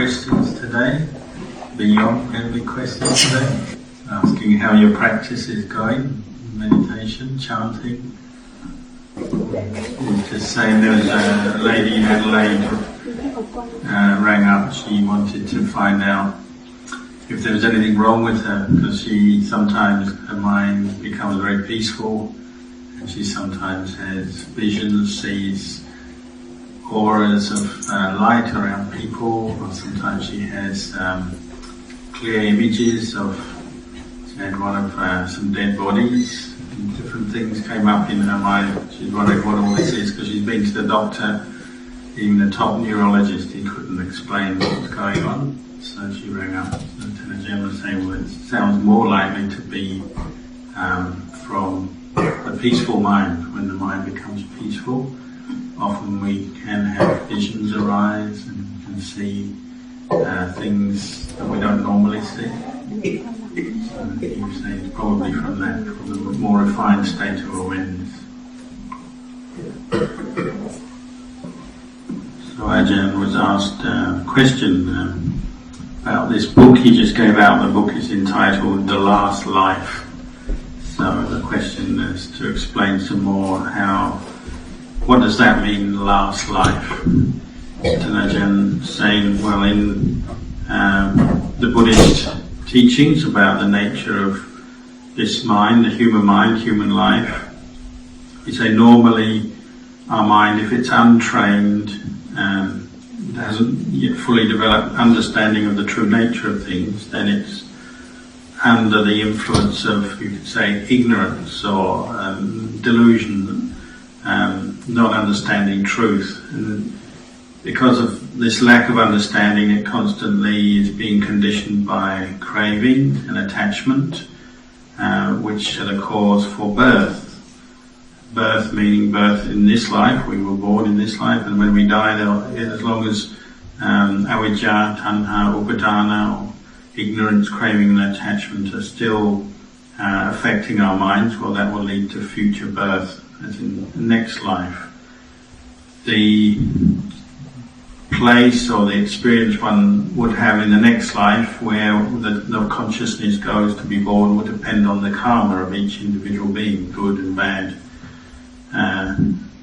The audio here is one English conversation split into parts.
questions today? Beyond, any questions today? Asking how your practice is going, meditation, chanting. Just saying there was a lady in Adelaide rang up. She wanted to find out if there was anything wrong with her, because sometimes her mind becomes very peaceful, and she sometimes has visions, sees auras of light around people, or sometimes she has clear images of, she had one of some dead bodies, and different things came up in her mind. She's wondering what all this is, because she's been to the doctor, even the top neurologist, he couldn't explain what was going on. So she rang up to the general saying, well, it sounds more likely to be from a peaceful mind. When the mind becomes peaceful, often we can have visions arise and can see things that we don't normally see. So you say it's probably from that, from the more refined state of awareness. So Ajahn was asked a question about this book he just gave out. The book is entitled The Last Life. So the question is to explain some more what does that mean, last life? And Ajahn saying, well, in the Buddhist teachings about the nature of this mind, the human mind, human life, we say normally our mind, if it's untrained, hasn't yet fully developed understanding of the true nature of things, then it's under the influence of, you could say, ignorance or delusion, not understanding truth. And because of this lack of understanding, it constantly is being conditioned by craving and attachment, which are the cause for birth. Birth meaning birth in this life, we were born in this life, and when we die, as long as avijja, tanha, upadana, or ignorance, craving and attachment are still affecting our minds, well, that will lead to future birth, as in the next life. The place or the experience one would have in the next life, where the consciousness goes to be born, will depend on the karma of each individual being, good and bad.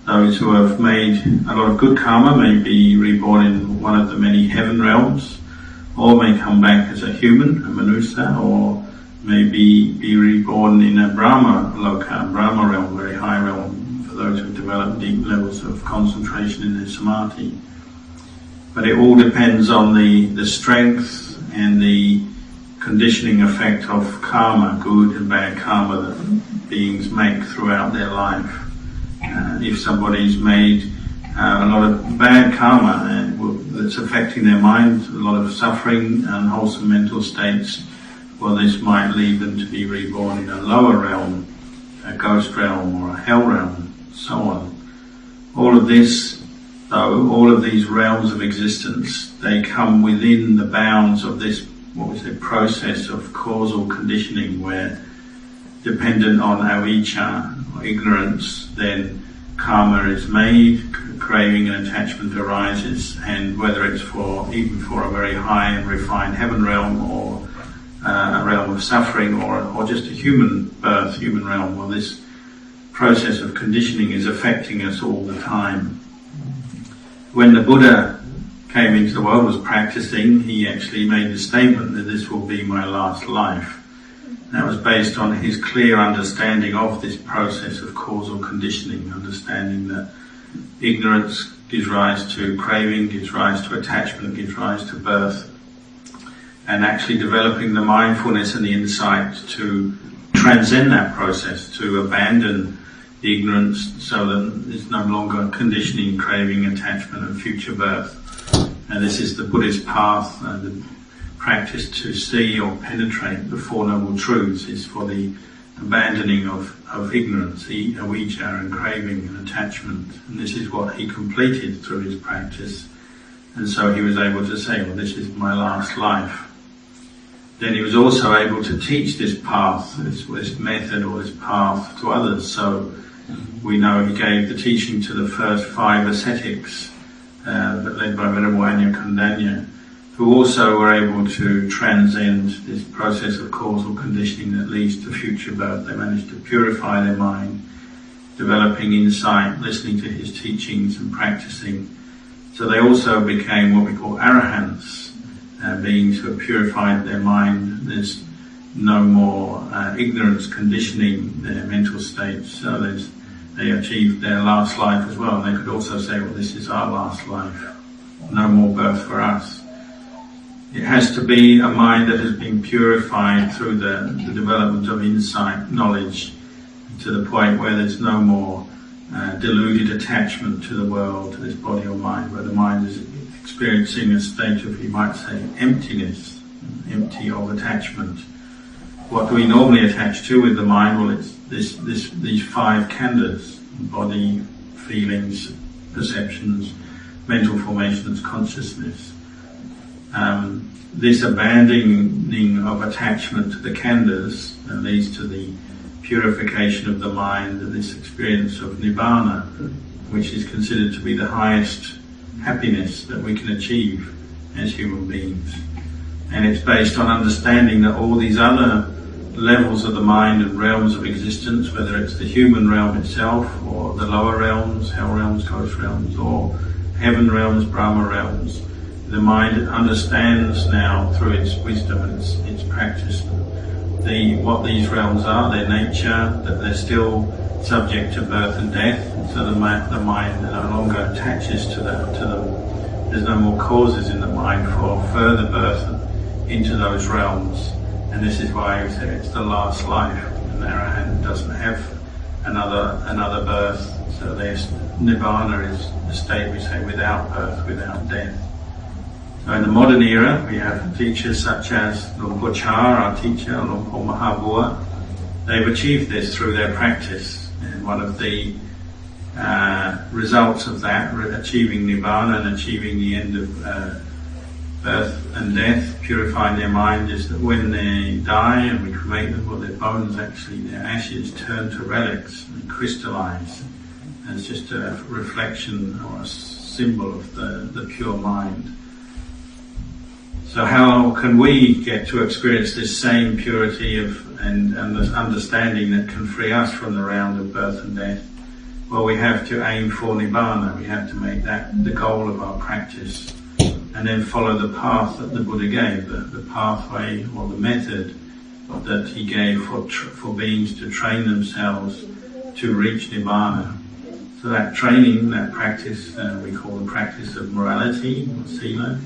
Those who have made a lot of good karma may be reborn in one of the many heaven realms, or may come back as a human, a manusa, or may be reborn in a Brahma loka, Brahma realm, very high realm, for those who have developed deep levels of concentration in their samadhi. But it all depends on the strength and the conditioning effect of karma, good and bad karma that beings make throughout their life. If somebody's made a lot of bad karma that's affecting their mind, a lot of suffering, unwholesome mental states, well, this might lead them to be reborn in a lower realm, a ghost realm or a hell realm, so on. All of this, though, all of these realms of existence, they come within the bounds of this, what we say, process of causal conditioning, where dependent on avijja, or ignorance, then karma is made, craving and attachment arises, and whether it's even for a very high and refined heaven realm, or a realm of suffering, or just a human birth, human realm, well, this process of conditioning is affecting us all the time. When the Buddha came into the world, was practicing, he actually made the statement that this will be my last life. That was based on his clear understanding of this process of causal conditioning, understanding that ignorance gives rise to craving, gives rise to attachment, gives rise to birth, and actually developing the mindfulness and the insight to transcend that process, to abandon the ignorance so that there's no longer conditioning, craving, attachment and future birth. And this is the Buddhist path, the practice to see or penetrate the Four Noble Truths is for the abandoning of ignorance, avijja and craving and attachment. And this is what he completed through his practice. And so he was able to say, well, this is my last life. Then he was also able to teach this path, this method or this path to others. So we know he gave the teaching to the first 5 ascetics, led by Venerable Anya Kondanya, who also were able to transcend this process of causal conditioning that leads to future birth. They managed to purify their mind, developing insight, listening to his teachings and practicing. So they also became what we call arahants, beings who have purified their mind. There's no more ignorance conditioning their mental states. So they achieved their last life as well. And they could also say, well, this is our last life. No more birth for us. It has to be a mind that has been purified through the development of insight, knowledge, to the point where there's no more deluded attachment to the world, to this body or mind, where the mind is experiencing a state of, you might say, emptiness, empty of attachment. What do we normally attach to with the mind? Well, it's these five khandhas: body, feelings, perceptions, mental formations, consciousness. This abandoning of attachment to the khandhas leads to the purification of the mind and this experience of nirvana, which is considered to be the highest happiness that we can achieve as human beings. And it's based on understanding that all these other levels of the mind and realms of existence, whether it's the human realm itself or the lower realms, hell realms, ghost realms, or heaven realms, Brahma realms, the mind understands now through its wisdom and its practice what these realms are, their nature, that they're still subject to birth and death. So the mind no longer attaches to them. There's no more causes in the mind for further birth into those realms. And this is why we say it's the last life. An arahant doesn't have another birth. So nirvana is a state, we say, without birth, without death. So in the modern era, we have teachers such as Lumpur Char, our teacher, Lumpur Mahabua. They've achieved this through their practice. And one of the results of that, achieving nirvana and achieving the end of birth and death, purifying their mind, is that when they die and we cremate them, well, their bones actually, their ashes turn to relics and crystallize. And it's just a reflection or a symbol of the pure mind. So how can we get to experience this same purity and this understanding that can free us from the round of birth and death? Well, we have to aim for Nibbana. We have to make that the goal of our practice, and then follow the path that the Buddha gave, the pathway or the method that he gave for beings to train themselves to reach Nibbana. So that training, that practice, we call the practice of morality, or sila,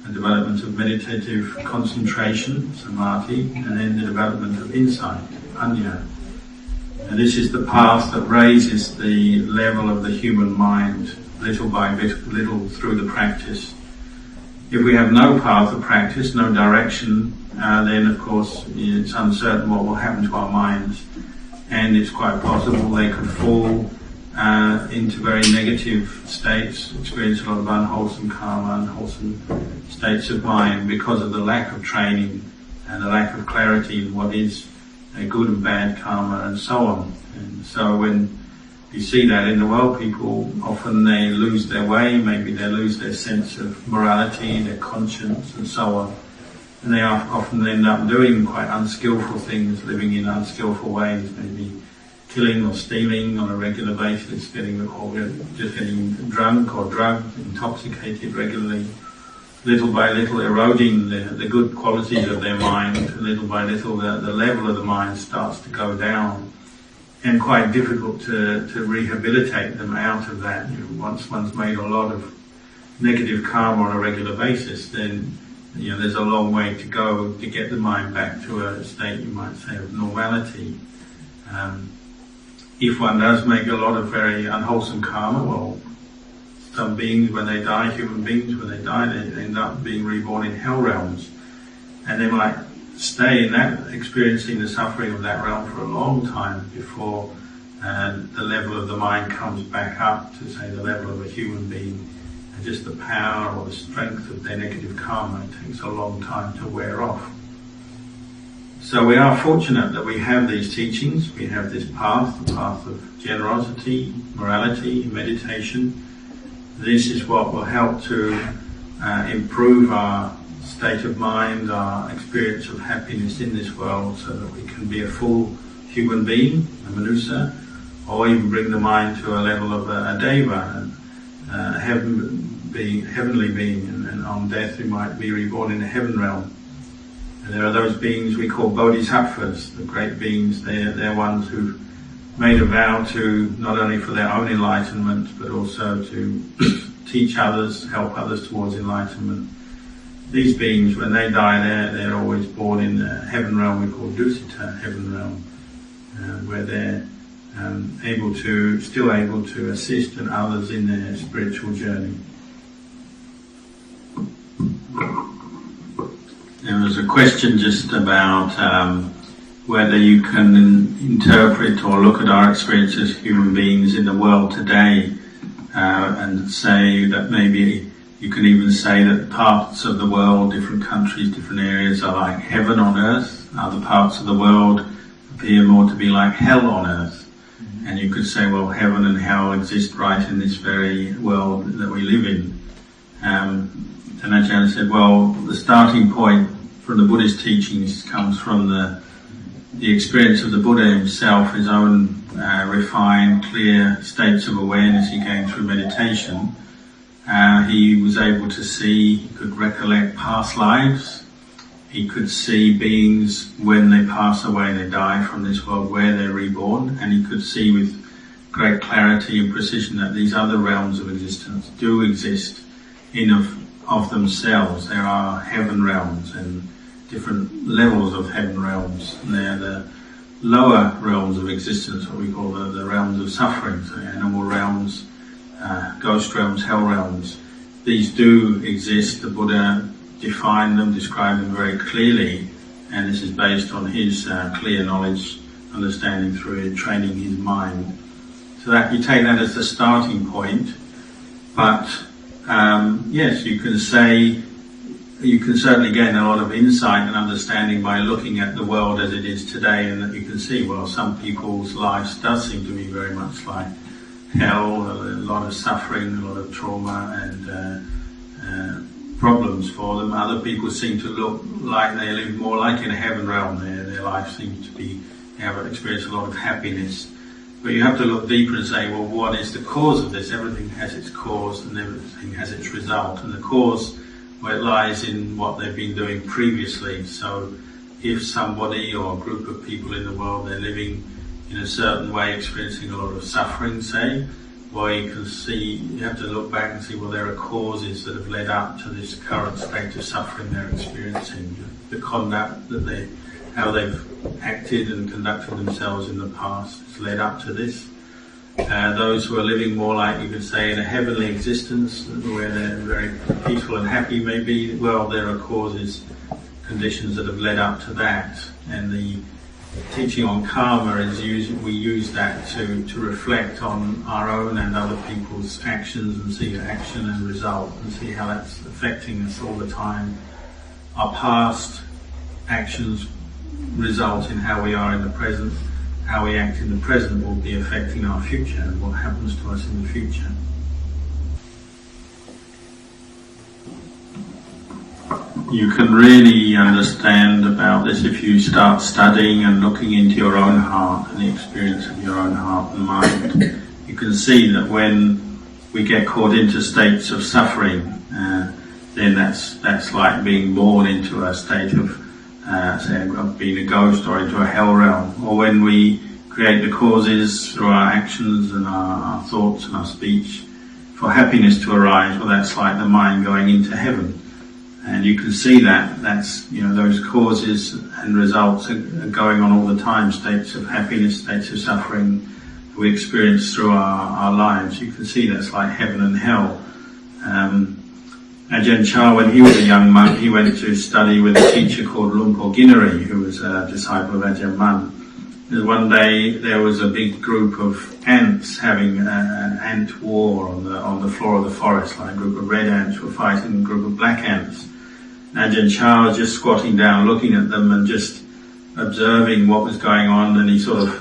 the development of meditative concentration, samadhi, and then the development of insight, panya. And this is the path that raises the level of the human mind, little by little through the practice. If we have no path of practice, no direction, then of course it's uncertain what will happen to our minds, and it's quite possible they could fall into very negative states, experience a lot of unwholesome karma, unwholesome states of mind because of the lack of training and the lack of clarity in what is a good and bad karma and so on. And so when you see that in the world, people often they lose their way, maybe they lose their sense of morality, their conscience and so on. And they often end up doing quite unskillful things, living in unskillful ways, maybe killing or stealing on a regular basis, getting drunk or drugged, intoxicated regularly, little by little eroding the good qualities of their mind. Little by little the level of the mind starts to go down, and quite difficult to rehabilitate them out of that. Once one's made a lot of negative karma on a regular basis, then there's a long way to go to get the mind back to a state, you might say, of normality. If one does make a lot of very unwholesome karma, well, some beings when they die, human beings when they die, they end up being reborn in hell realms. And they might stay in that, experiencing the suffering of that realm for a long time before the level of the mind comes back up to, say, the level of a human being. And just the power or the strength of their negative karma, it takes a long time to wear off. So we are fortunate that we have these teachings, we have this path, the path of generosity, morality, meditation. This is what will help to improve our state of mind, our experience of happiness in this world, so that we can be a full human being, a manusa, or even bring the mind to a level of a deva, a heavenly being, and on death we might be reborn in the heaven realm. And there are those beings we call bodhisattvas, the great beings. They're ones who've made a vow to, not only for their own enlightenment, but also to teach others, help others towards enlightenment. These beings, when they die, they're always born in the heaven realm we call Dusita, heaven realm, where they're still able to assist others in their spiritual journey. There was a question just about whether you can interpret or look at our experience as human beings in the world today, and say that maybe you can even say that parts of the world, different countries, different areas are like heaven on earth, other parts of the world appear more to be like hell on earth. Mm-hmm. And you could say, well, heaven and hell exist right in this very world that we live in. And Ajahn said, well, the starting point from the Buddhist teachings comes from the experience of the Buddha himself, his own refined, clear states of awareness he gained through meditation. He was able to see, he could recollect past lives. He could see beings when they pass away, they die from this world, where they're reborn, and he could see with great clarity and precision that these other realms of existence do exist in of themselves. There are heaven realms and different levels of heaven realms, and they're the lower realms of existence, what we call the realms of suffering, so animal realms, ghost realms, hell realms. These do exist. The Buddha defined them, described them very clearly, and this is based on his clear knowledge, understanding through training his mind. So that you take that as the starting point. But yes, you can say, you can certainly gain a lot of insight and understanding by looking at the world as it is today, and that you can see, well, some people's lives does seem to be very much like hell, a lot of suffering, a lot of trauma and problems for them. Other people seem to look like they live more like in a heaven realm. Their life seems to be, they have experienced a lot of happiness. But you have to look deeper and say, well, what is the cause of this? Everything has its cause and everything has its result. And the cause, well, it lies in what they've been doing previously. So if somebody or a group of people in the world, they're living in a certain way, experiencing a lot of suffering, say, well, you can see, you have to look back and see, well, there are causes that have led up to this current state of suffering they're experiencing. The conduct that how they've acted and conducted themselves in the past has led up to this. Those who are living more like, you could say, in a heavenly existence, where they're very peaceful and happy maybe, well, there are causes, conditions that have led up to that. And the teaching on karma is we use that to reflect on our own and other people's actions and see action and result and see how that's affecting us all the time. Our past actions result in how we are in the present. How we act in the present will be affecting our future and what happens to us in the future. You can really understand about this if you start studying and looking into your own heart and the experience of your own heart and mind. You can see that when we get caught into states of suffering, then that's like being born into a state of say, of being a ghost or into a hell realm. Or when we create the causes through our actions and our thoughts and our speech for happiness to arise, well, that's like the mind going into heaven. And you can see that's, those causes and results are going on all the time, states of happiness, states of suffering we experience through our lives. You can see that's like heaven and hell. Ajahn Chah, when he was a young monk, he went to study with a teacher called Lumpur Ginari, who was a disciple of Ajahn Mun. And one day there was a big group of ants having an ant war on the floor of the forest. Like a group of red ants were fighting a group of black ants. And Ajahn Chah was just squatting down, looking at them and just observing what was going on. And he sort of,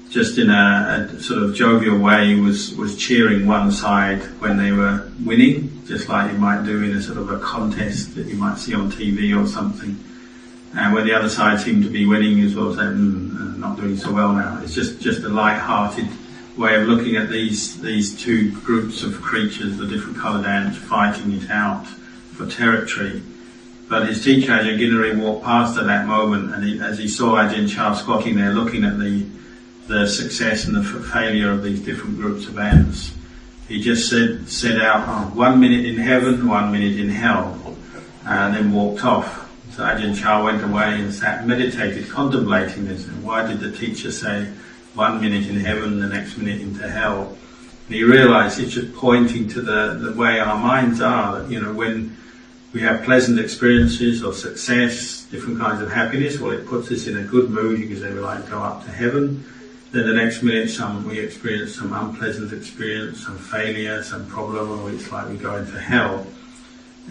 just in a sort of jovial way, was cheering one side when they were winning. just like you might do in a sort of a contest that you might see on TV or something. And when the other side seem to be winning, you sort of say, not doing so well now. It's just a light-hearted way of looking at these two groups of creatures, the different coloured ants, fighting it out for territory. But his teacher, Ajahn Ginari, walked past at that moment, and as he saw Ajahn Chah squatting there looking at the success and the failure of these different groups of ants, he just said out, 1 minute in heaven, 1 minute in hell, and then walked off. So Ajahn Chah went away and sat, meditated, contemplating this. And why did the teacher say 1 minute in heaven, the next minute into hell? And he realised it's just pointing to the way our minds are. That, when we have pleasant experiences or success, different kinds of happiness, well, it puts us in a good mood. You can say we like go up to heaven. Then the next minute, we experience some unpleasant experience, some failure, some problem, or it's like we go into hell.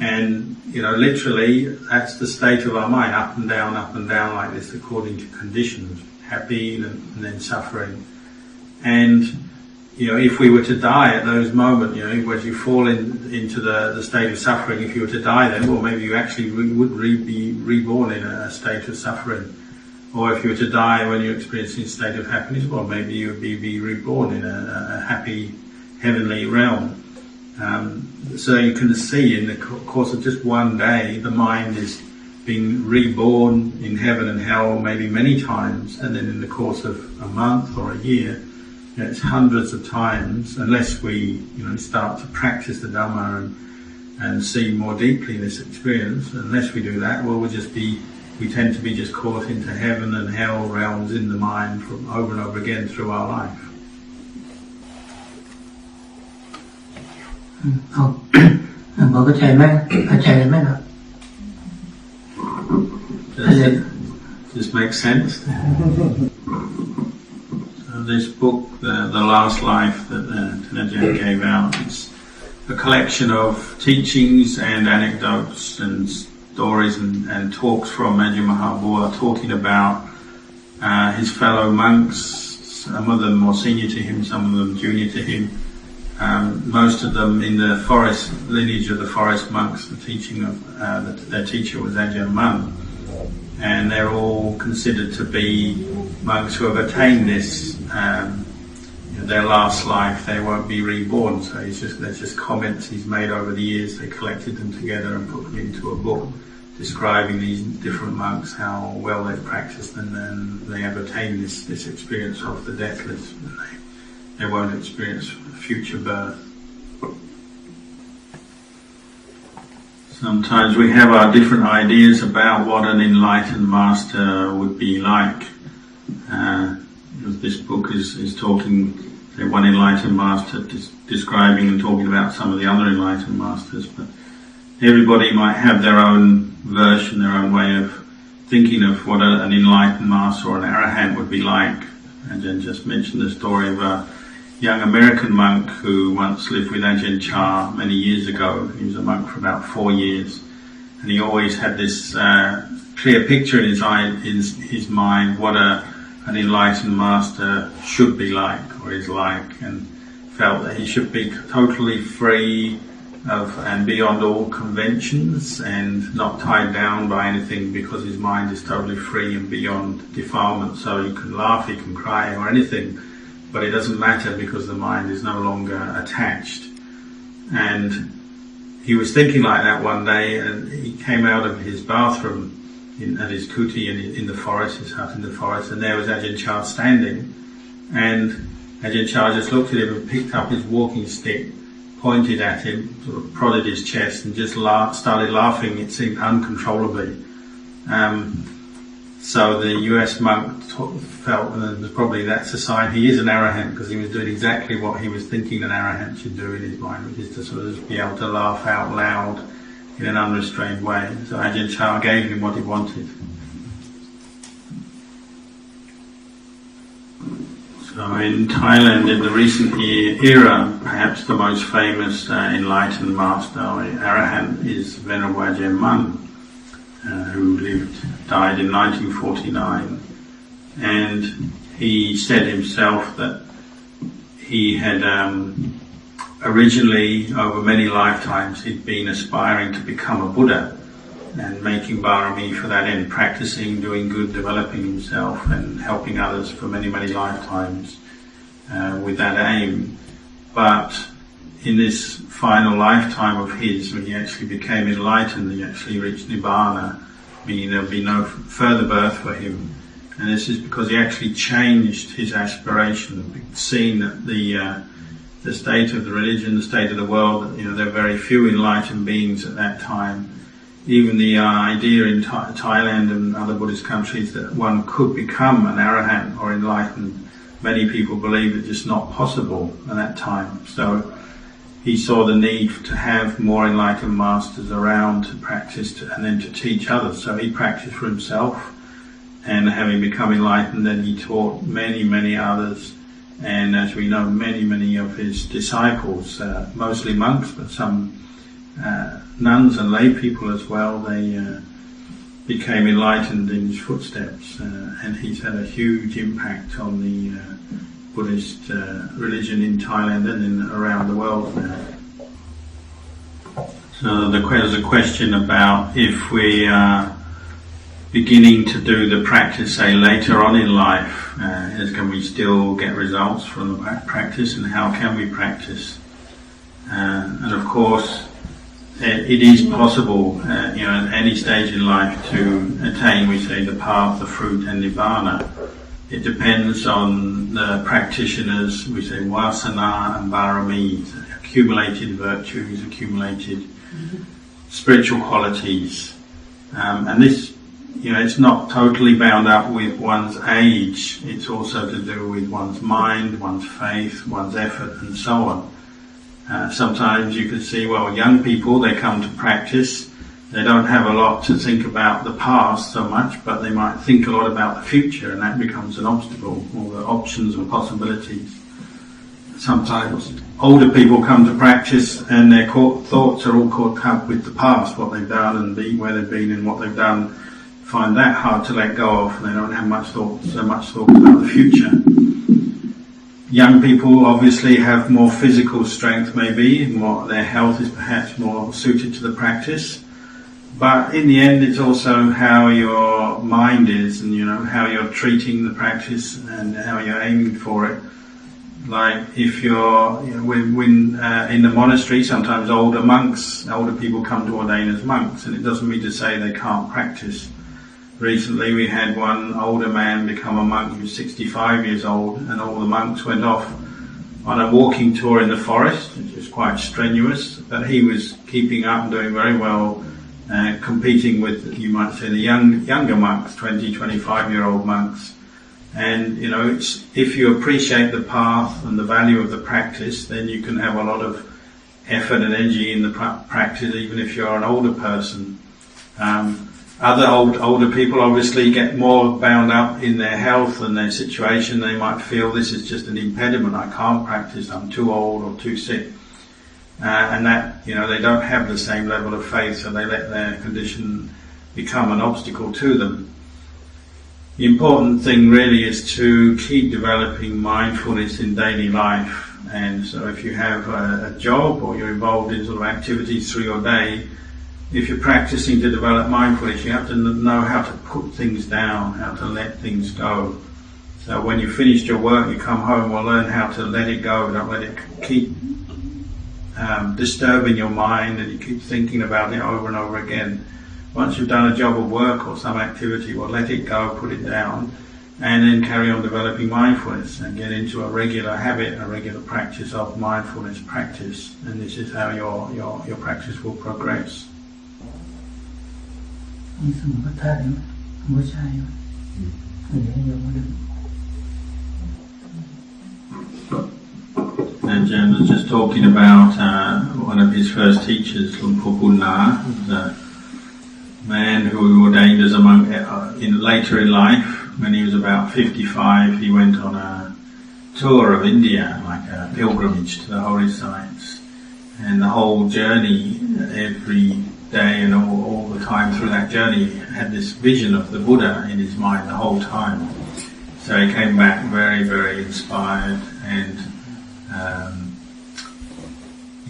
And, literally, that's the state of our mind, up and down like this, according to conditions, happy and then suffering. And, if we were to die at those moments, as you fall into the state of suffering, if you were to die then, well, maybe you actually would be reborn in a state of suffering. Or if you were to die when you're experiencing a state of happiness, well, maybe you would be reborn in a happy, heavenly realm. So you can see in the course of just one day, the mind is being reborn in heaven and hell maybe many times, and then in the course of a month or a year, it's hundreds of times, unless we start to practice the Dhamma and see more deeply this experience. Unless we do that, well, we tend to be just caught into heaven and hell realms in the mind from over and over again through our life. Does this make sense? So this book, The Last Life, that Ajahn gave out, it's a collection of teachings and anecdotes and stories and talks from Ajahn Mahabua, talking about his fellow monks, some of them more senior to him, some of them junior to him. Most of them in the forest lineage of the forest monks. The teaching of their teacher was Ajahn Anan, and they're all considered to be monks who have attained this. Their last life, they won't be reborn. So there's just comments he's made over the years. They collected them together and put them into a book describing these different monks, how well they've practiced, and then they have attained this experience of the deathless. They won't experience future birth. Sometimes we have our different ideas about what an enlightened master would be like. This book is talking, one enlightened master describing and talking about some of the other enlightened masters, but everybody might have their own version, their own way of thinking of what an enlightened master or an arahant would be like. Ajahn just mentioned the story of a young American monk who once lived with Ajahn Chah many years ago. He was a monk for about 4 years, and he always had this clear picture in his mind what an enlightened master should be like or is like, and felt that he should be totally free of and beyond all conventions and not tied down by anything, because his mind is totally free and beyond defilement. So he can laugh, he can cry or anything, but it doesn't matter because the mind is no longer attached. And he was thinking like that one day, and he came out of his bathroom at his kuti in the forest, his hut in the forest, and there was Ajahn Chah standing, and Ajahn Chah just looked at him and picked up his walking stick, pointed at him, sort of prodded his chest, and just started laughing. It seemed uncontrollably. So the US monk felt, and probably that's a sign he is an arahant, because he was doing exactly what he was thinking an arahant should do in his mind, which is to sort of just be able to laugh out loud in an unrestrained way. So Ajahn Chah gave him what he wanted. So in Thailand, in the recent era, perhaps the most famous enlightened master or arahant is Venerable Ajahn Mun, who died in 1949, and he said himself that he had originally, over many lifetimes, he'd been aspiring to become a Buddha and making Bharami for that end, practicing, doing good, developing himself and helping others for many, many lifetimes with that aim. But in this final lifetime of his, when he actually became enlightened, he actually reached nirvana, meaning there'll be no further birth for him. And this is because he actually changed his aspiration, seeing that the state of the religion, the state of the world, there are very few enlightened beings at that time. Even the idea in Thailand and other Buddhist countries that one could become an arahant or enlightened, many people believe it's just not possible at that time. So he saw the need to have more enlightened masters around to practice and then to teach others. So he practiced for himself, and having become enlightened, then he taught many, many others. And as we know, many, many of his disciples, mostly monks, but some nuns and lay people as well, they became enlightened in his footsteps. And he's had a huge impact on the Buddhist religion in Thailand and around the world now. So there's a question about if we are beginning to do the practice, say, later on in life, can we still get results from the practice, and how can we practice? And of course, it is possible, at any stage in life to attain, we say, the path, the fruit, and nirvana. It depends on the practitioners, we say, vasana and bharami, accumulated virtues, accumulated spiritual qualities. And this, it's not totally bound up with one's age. It's also to do with one's mind, one's faith, one's effort, and so on. Sometimes you can see, young people, they come to practice. They don't have a lot to think about the past so much, but they might think a lot about the future, and that becomes an obstacle, all the options and possibilities. Sometimes older people come to practice and their thoughts are all caught up with the past, what they've done and where they've been and what they've done. Find that hard to let go of, and they don't have so much thought about the future. Young people obviously have more physical strength, maybe, their health is perhaps more suited to the practice. But in the end, it's also how your mind is, and how you're treating the practice and how you're aiming for it. Like if you're, when in the monastery, sometimes older people come to ordain as monks, and it doesn't mean to say they can't practice. Recently we had one older man become a monk. He was 65 years old, and all the monks went off on a walking tour in the forest, which was quite strenuous, but he was keeping up and doing very well, competing with, you might say, the younger monks, 20, 25-year-old monks. And, if you appreciate the path and the value of the practice, then you can have a lot of effort and energy in the practice, even if you're an older person. Other older people obviously get more bound up in their health and their situation. They might feel this is just an impediment. I can't practice. I'm too old or too sick. And that, they don't have the same level of faith, so they let their condition become an obstacle to them. The important thing really is to keep developing mindfulness in daily life. And so if you have a job or you're involved in sort of activities through your day, if you're practicing to develop mindfulness, you have to know how to put things down, how to let things go. So when you've finished your work, you come home, learn how to let it go. Don't let it keep disturbing your mind, and you keep thinking about it over and over again. Once you've done a job of work or some activity, let it go, put it down, and then carry on developing mindfulness and get into a regular habit, a regular practice of mindfulness practice. And this is how your practice will progress. And Jan was just talking about one of his first teachers, Lumpur Punna, the man who ordained as a monk later in life. When he was about 55, he went on a tour of India, like a pilgrimage to the holy sites. And the whole journey, every day and all the time through that journey, had this vision of the Buddha in his mind the whole time. So he came back very, very inspired, and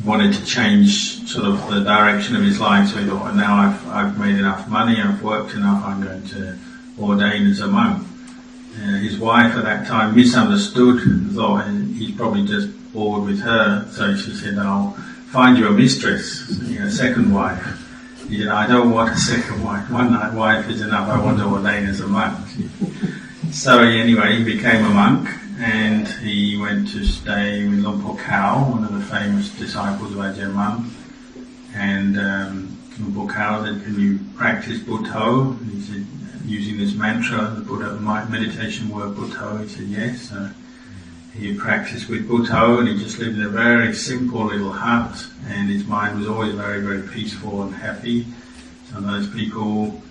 wanted to change sort of the direction of his life, so he thought, well, now I've made enough money, I've worked enough, I'm going to ordain as a monk. His wife at that time misunderstood and thought he's probably just bored with her, so she said, I'll find you a mistress, a second wife. He said, I don't want a second wife, one night wife is enough, I want to ordain as a monk. So anyway, he became a monk, and he went to stay with Luang Por Khao, one of the famous disciples of Ajahn Anan. And Luang Por Khao said, can you practice Buddho? And he said, using this mantra, the Buddha meditation word Buddho. He said yes. So he practiced with Buddho, and he just lived in a very simple little hut, and his mind was always very, very peaceful and happy. Sometimes people,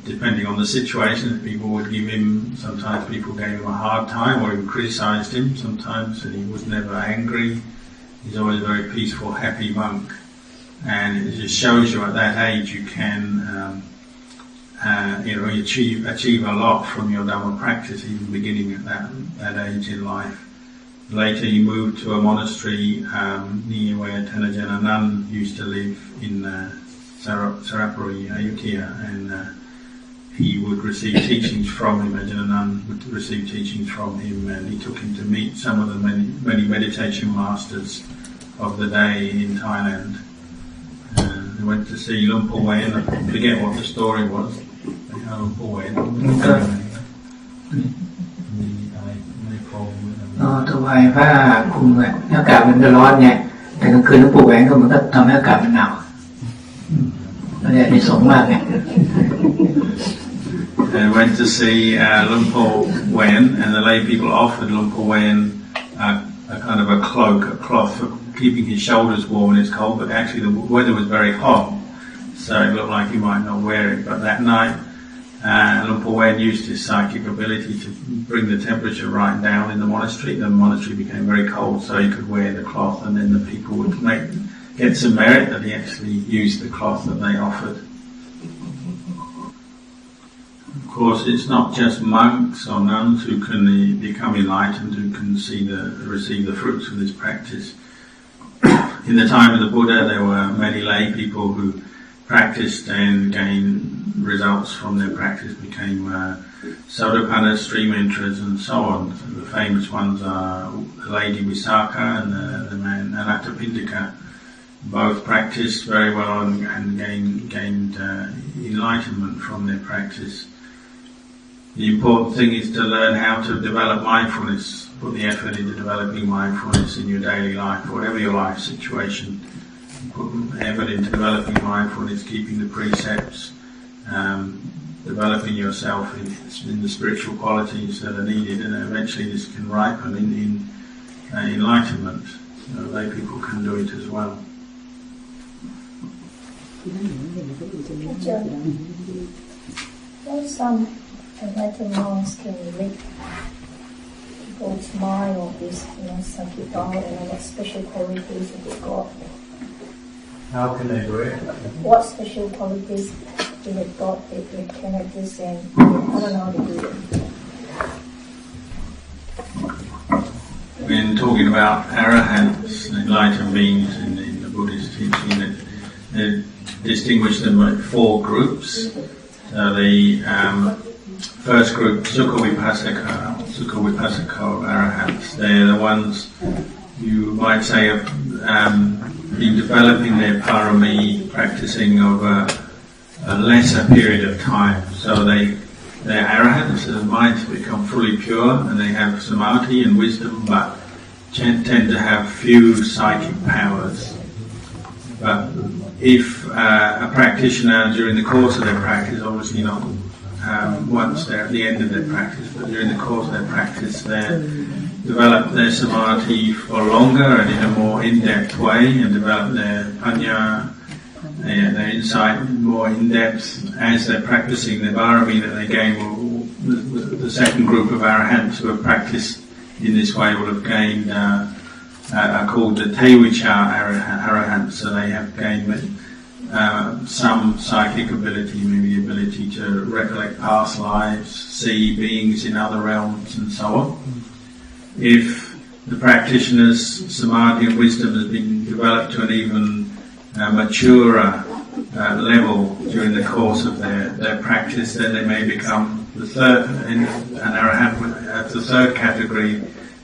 depending on the situation, people would give him, sometimes people gave him a hard time or even criticised him sometimes, and he was never angry. He's always a very peaceful, happy monk. And it just shows you at that age you can achieve a lot from your Dhamma practice, even beginning at that age in life. Later he moved to a monastery near where Ajahn Anan used to live in Sarapuri, Ayutthaya, and he would receive teachings from him. Ajahn Anan would receive teachings from him, and he took him to meet some of the many meditation masters of the day in Thailand. They went to see Luang Por Wan. I forget what the story was. Luang Por Wan. ถวายผ้าคลุมเนี่ยอากาศมันก็ร้อนไงแต่กลางคืนหลวงปู่แหวนก็มันก็ทำให้อากาศมันหนาวเนี่ยมีสงมากไง They went to see Luang Por Wan, and the lay people offered Luang Por Wan a kind of a cloak, a cloth for keeping his shoulders warm when it's cold, but actually the weather was very hot, so it looked like he might not wear it. But that night, Luang Por Wan used his psychic ability to bring the temperature right down in the monastery. The monastery became very cold, so he could wear the cloth, and then the people would get some merit that he actually used the cloth that they offered. Of course, it's not just monks or nuns who can become enlightened, who can receive the fruits of this practice. In the time of the Buddha, there were many lay people who practiced and gained results from their practice, became Sotapannas, stream enterers, and so on. So the famous ones are the Lady Visakha and the man Anathapindika. Both practiced very well and gained enlightenment from their practice. The important thing is to learn how to develop mindfulness, put the effort into developing mindfulness in your daily life, whatever your life situation. Put effort into developing mindfulness, keeping the precepts, developing yourself in the spiritual qualities that are needed, and eventually this can ripen in enlightenment. So lay people can do it as well. Well, some enlightened monks can read people's mind or this, psychic power, and what special qualities that they got. How can they do it? What special qualities do they got that they can exist, and I don't know how to do it. When talking about arahants, enlightened beings in the Buddhist teaching, they distinguish them by 4 groups. So the first group, Sukha Vipassaka of arahants, they're the ones you might say have been developing their parami, practicing over a lesser period of time. So they're arahants, their minds become fully pure, and they have samadhi and wisdom, but tend to have few psychic powers. But if a practitioner during the course of their practice, obviously not once they're at the end of their practice, but during the course of their practice, they develop their samadhi for longer and in a more in-depth way, and develop their panya, their insight more in-depth as they're practicing the parami that they gain. The second group of arahants who have practiced in this way will have gained are called the Tevicha arahants, so they have gained some psychic ability, maybe the ability to recollect past lives, see beings in other realms, and so on. If the practitioner's samadhi and wisdom has been developed to an even maturer level during the course of their practice, then they may become the third, an arahant at the third category.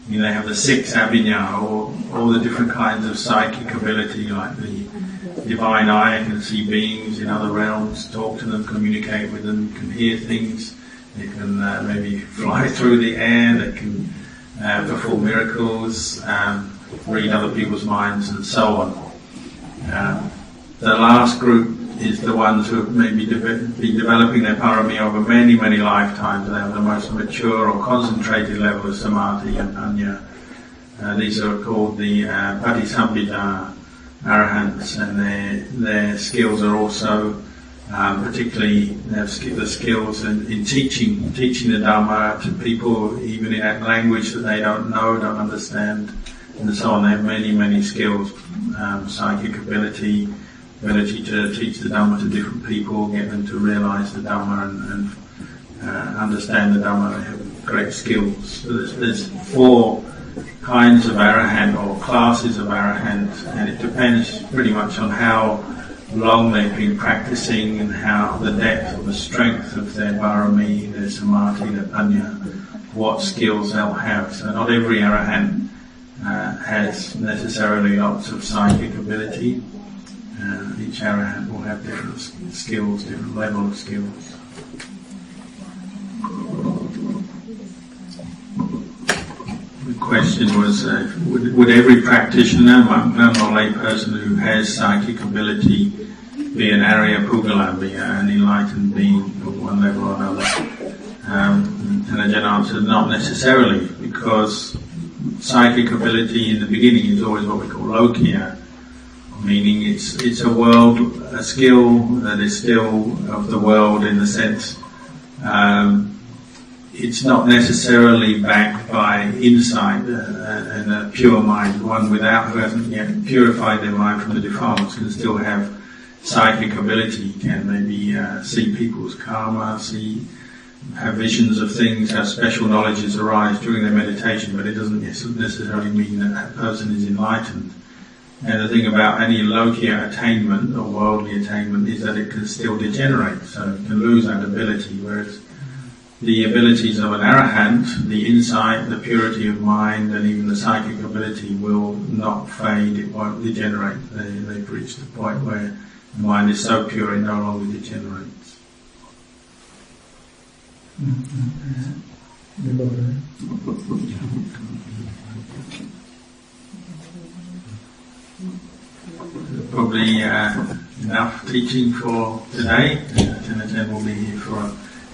They have the sixth abhinya, or all the different kinds of psychic ability, like the divine eye can see beings in other realms, talk to them, communicate with them, can hear things, they can maybe fly through the air, they can perform miracles, read other people's minds, and so on. The last group is the ones who have maybe been developing their parami over many, many lifetimes. They have the most mature or concentrated level of samadhi and panya. These are called the Patisambhita arahants, and their skills are also particularly they have the skills in teaching the Dhamma to people, even in a language that they don't know, don't understand, and so on. They have many, many skills, psychic ability to teach the Dhamma to different people, get them to realise the Dhamma and understand the Dhamma. They have great skills. So there's 4 kinds of arahant, or classes of arahant, and it depends pretty much on how long they've been practicing and how the depth or the strength of their parami, their samadhi, their panya, what skills they'll have. So not every arahant has necessarily lots of psychic ability. Each arahant will have different skills, different level of skills. The question was, would every practitioner, monk or lay person who has psychic ability be an Arya Pugala, be an enlightened being of one level or another? And Ajahn answered, not necessarily, because psychic ability in the beginning is always what we call lokiya, meaning it's a skill that is still of the world in the sense it's not necessarily backed by insight and a pure mind. One who hasn't yet purified their mind from the defilements can still have psychic ability, can maybe see people's karma, have visions of things, have special knowledges arise during their meditation, but it doesn't necessarily mean that person is enlightened. And the thing about any lokiya attainment or worldly attainment is that it can still degenerate, so it can lose that ability, whereas the abilities of an arahant, the insight, the purity of mind, and even the psychic ability will not fade, it won't degenerate. They've reached the point where the mind is so pure it no longer degenerates. Probably enough teaching for today. Ajahn will be here for a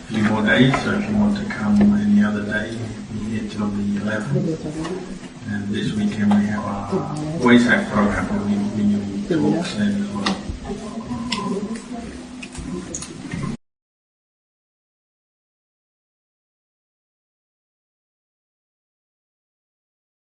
few more days, so if you want to come any other day, we'll be here till the 11th. And this weekend we have our Waisak program where we talk and